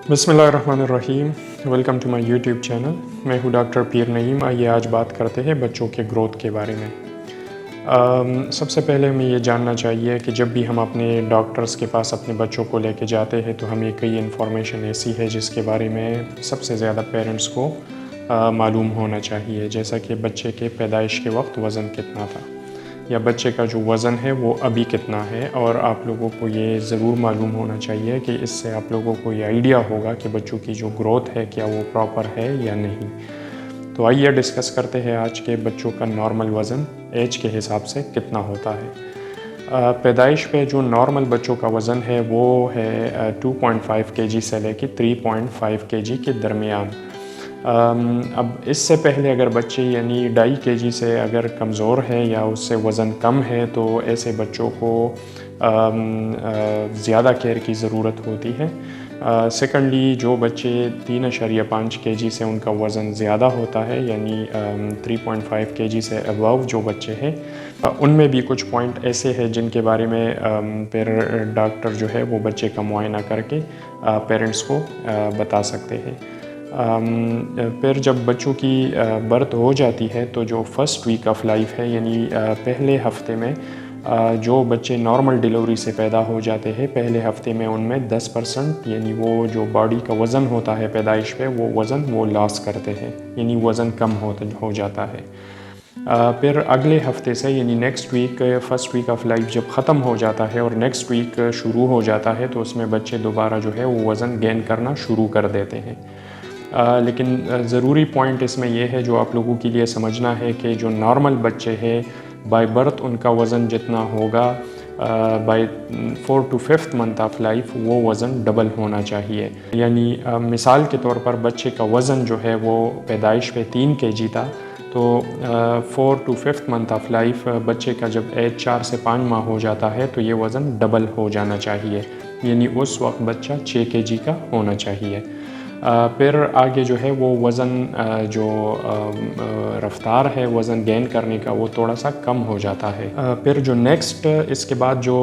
बिस्मिल्लाहिर्रहमानिर्रहीम। Welcome to my YouTube channel. मैं हूँ डॉक्टर पीर नईम। आइए आज बात करते हैं बच्चों के ग्रोथ के बारे में। सबसे पहले हमें ये जानना चाहिए कि जब भी हम अपने डॉक्टर्स के पास अपने बच्चों को लेके जाते हैं तो हमें कई इन्फॉर्मेशन ऐसी है जिसके बारे में सबसे ज़्यादा पेरेंट्स को मालूम होना चाहिए। जैसा कि बच्चे के पैदाइश के वक्त वज़न कितना था या बच्चे का जो वज़न है वो अभी कितना है, और आप लोगों को ये ज़रूर मालूम होना चाहिए कि इससे आप लोगों को ये आइडिया होगा कि बच्चों की जो ग्रोथ है क्या वो प्रॉपर है या नहीं। तो आइए डिस्कस करते हैं आज के बच्चों का नॉर्मल वज़न एज के हिसाब से कितना होता है। पैदाइश पे जो नॉर्मल बच्चों का वज़न है वो है 2.5 केजी से लेके 3.5 केजी के दरमियान। अब इससे पहले अगर बच्चे यानी 2.5 केजी से अगर कमज़ोर है या उससे वज़न कम है तो ऐसे बच्चों को ज़्यादा केयर की ज़रूरत होती है। सेकेंडली जो बच्चे 3.5 केजी से उनका वज़न ज़्यादा होता है यानी 3.5 केजी से अबव जो बच्चे हैं, उनमें भी कुछ पॉइंट ऐसे हैं जिनके बारे में फिर डॉक्टर जो है वो बच्चे का मुआयना करके पेरेंट्स को बता सकते हैं। फिर जब बच्चों की बर्थ हो जाती है तो जो फर्स्ट वीक ऑफ लाइफ है यानी पहले हफ्ते में जो बच्चे नॉर्मल डिलीवरी से पैदा हो जाते हैं, पहले हफ्ते में उनमें 10% यानी वो जो बॉडी का वज़न होता है पैदाइश पे वो वज़न वो लॉस करते हैं, यानी वज़न कम हो जाता है। फिर अगले हफ्ते से यानी next week, first week of life जब ख़त्म हो जाता है और नेक्स्ट वीक शुरू हो जाता है तो उसमें बच्चे दोबारा जो है वो वज़न गेन करना शुरू कर देते हैं। लेकिन ज़रूरी पॉइंट इसमें यह है जो आप लोगों के लिए समझना है कि जो नॉर्मल बच्चे हैं बाय बर्थ उनका वज़न जितना होगा by 4 to 5th month of life वो वज़न डबल होना चाहिए। यानी मिसाल के तौर पर बच्चे का वज़न जो है वो पैदाइश पे 3 केजी था, तो 4 to 5th month of life बच्चे का जब एज 4 से 5 माह हो जाता है तो ये वज़न डबल हो जाना चाहिए, यानी उस वक्त बच्चा 6 केजी का होना चाहिए। फिर आगे जो है वो वज़न जो रफ्तार है वज़न गेन करने का वो थोड़ा सा कम हो जाता है। फिर जो नेक्स्ट इसके बाद जो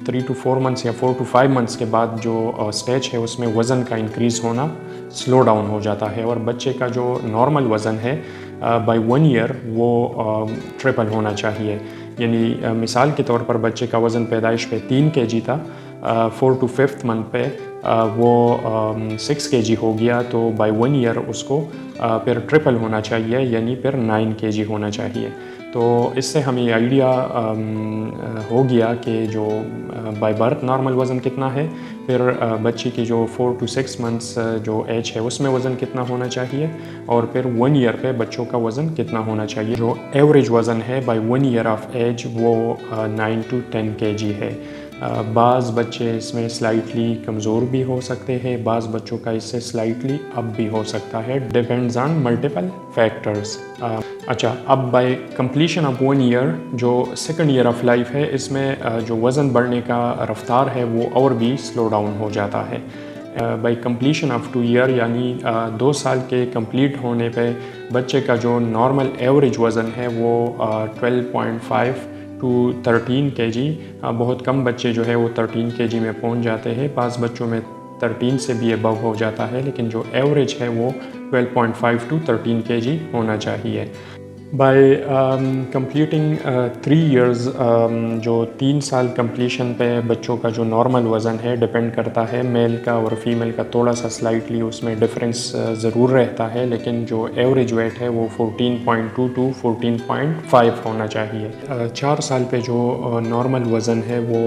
3 to 4 मंथ्स या 4 to 5 मंथ्स के बाद जो स्टेज है उसमें वज़न का इंक्रीज़ होना स्लो डाउन हो जाता है और बच्चे का जो नॉर्मल वज़न है बाय 1 ईयर वो ट्रिपल होना चाहिए। यानी मिसाल के तौर पर बच्चे का वज़न पैदाइश पे 3 केजी था, 4 to 5th मंथ पे वो 6 केजी हो गया, तो बाय 1 ईयर उसको फिर ट्रिपल होना चाहिए यानी फिर 9 केजी होना चाहिए। तो इससे हमें आइडिया हो गया कि जो बाय बर्थ नॉर्मल वज़न कितना है, फिर बच्चे की जो 4 to 6 मंथ्स जो एज है उसमें वज़न कितना होना चाहिए, और फिर 1 ईयर पे बच्चों का वज़न कितना होना चाहिए। जो एवरेज वज़न है बाय 1 ईयर ऑफ एज वो 9 to 10 केजी है। बाज़ बच्चे इसमें स्लाइटली कमज़ोर भी हो सकते हैं, बाज़ बच्चों का इससे स्लाइटली अप भी हो सकता है, डिपेंड्स ऑन मल्टीपल फैक्टर्स। अच्छा, अब बाय कंप्लीशन ऑफ 1 ईयर जो सेकंड ईयर ऑफ लाइफ है इसमें जो वज़न बढ़ने का रफ्तार है वो और भी स्लो डाउन हो जाता है। बाय कंप्लीशन ऑफ 2 ईयर यानी 2 साल के कंप्लीट होने पे बच्चे का जो नॉर्मल एवरेज वज़न है वो 12.5 to 13 केजी, बहुत कम बच्चे जो है वो 13 केजी में पहुंच जाते हैं, बाज़ बच्चों में 13 से भी अबव हो जाता है, लेकिन जो एवरेज है वो 12.5 to 13 केजी होना चाहिए। बाय कंप्लीटिंग 3 इयर्स, जो 3 साल कंप्लीशन पे बच्चों का जो नॉर्मल वज़न है डिपेंड करता है मेल का और फीमेल का, थोड़ा सा स्लाइटली उसमें डिफरेंस ज़रूर रहता है, लेकिन जो एवरेज वेट है वो 14.2 to 14.5 होना चाहिए। 4 साल पे जो नॉर्मल वज़न है वो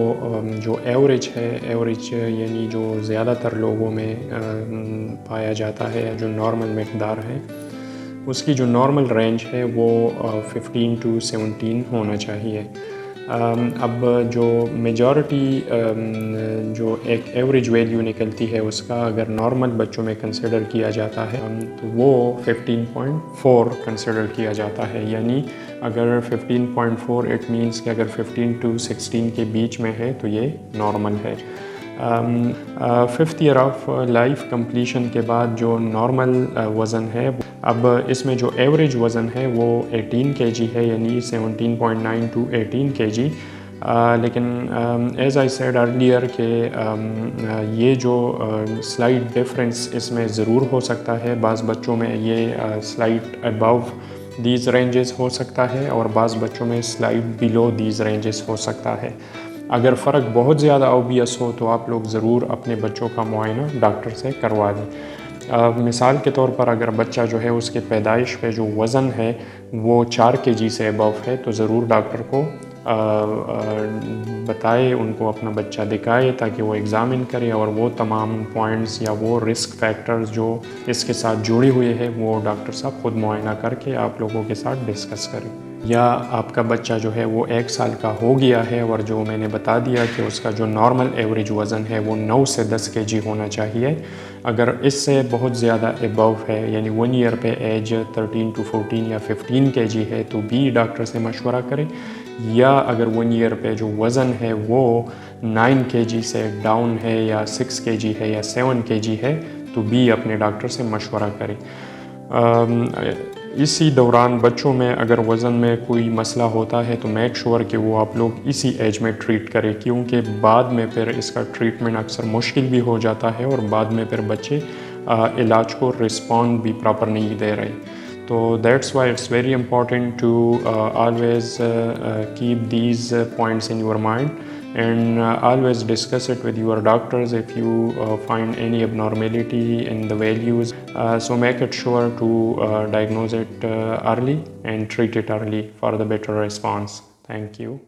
जो एवरेज है, एवरेज यानी जो ज़्यादातर लोगों में पाया जाता है, जो नॉर्मल मकदार है उसकी जो नॉर्मल रेंज है वो 15 to 17 होना चाहिए। अब जो मेजॉरिटी जो एक एवरेज वैल्यू निकलती है उसका अगर नॉर्मल बच्चों में कंसिडर किया जाता है तो वो 15.4 कंसिडर किया जाता है, यानी अगर 15.4 इट मीन्स कि अगर 15 to 16 के बीच में है तो ये नॉर्मल है। 5th year of life completion के बाद जो नॉर्मल वज़न है, अब इसमें जो एवरेज वज़न है वो 18 केजी है, यानी 17.9 to 18 केजी। لیکن ایز آئی سیڈ ارلیئر کہ یہ جو سلائٹ ڈفرینس اس میں ضرور ہو سکتا ہے. بعض بچوں میں یہ سلائٹ ابو دیز رینجز ہو سکتا ہے اور بعض بچوں میں سلائٹ بلو دیز رینجز ہو سکتا ہے. اگر فرق بہت زیادہ اوبیس ہو تو آپ لوگ ضرور اپنے بچوں کا معائنہ ڈاکٹر سے کروا دیں. مثال کے طور پر اگر بچہ جو ہے اس کے پیدائش پہ جو وزن ہے وہ 4 kg سے ابو ہے تو ضرور ڈاکٹر کو بتائے، ان کو اپنا بچہ دکھائے تاکہ وہ ایگزامن کرے اور وہ تمام پوائنٹس یا وہ رسک فیکٹرز جو اس کے ساتھ جڑے ہوئے ہیں وہ ڈاکٹر صاحب خود معائنہ کر کے آپ لوگوں کے ساتھ ڈسکس کریں. یا آپ کا بچہ جو ہے وہ 1 سال کا ہو گیا ہے اور جو میں نے بتا دیا کہ اس کا جو نارمل ایوریج وزن ہے وہ 9 سے 10 kg ہونا چاہیے. اگر اس سے بہت زیادہ ابو ہے یعنی 1 ایئر پہ ایج 13 to 14 یا 15 kg ہے تو بھی ڈاکٹر سے مشورہ کریں. یا اگر 1 ایئر پہ جو وزن ہے وہ 9 kg سے ڈاؤن ہے یا 6 kg ہے یا 7 kg ہے تو بھی اپنے ڈاکٹر سے مشورہ کریں. اسی دوران بچوں میں اگر وزن میں کوئی مسئلہ ہوتا ہے تو میک شور کہ وہ آپ لوگ اسی ایج میں ٹریٹ کریں، کیونکہ بعد میں پھر اس کا ٹریٹمنٹ اکثر مشکل بھی ہو جاتا ہے اور بعد میں پھر بچے علاج کو رسپونڈ بھی پراپر نہیں دے رہے. تو that's why it's very important to always keep these points in your mind and always discuss it with your doctors if you find any abnormality in the values. So make it sure to diagnose it early and treat it early for the better response. Thank you.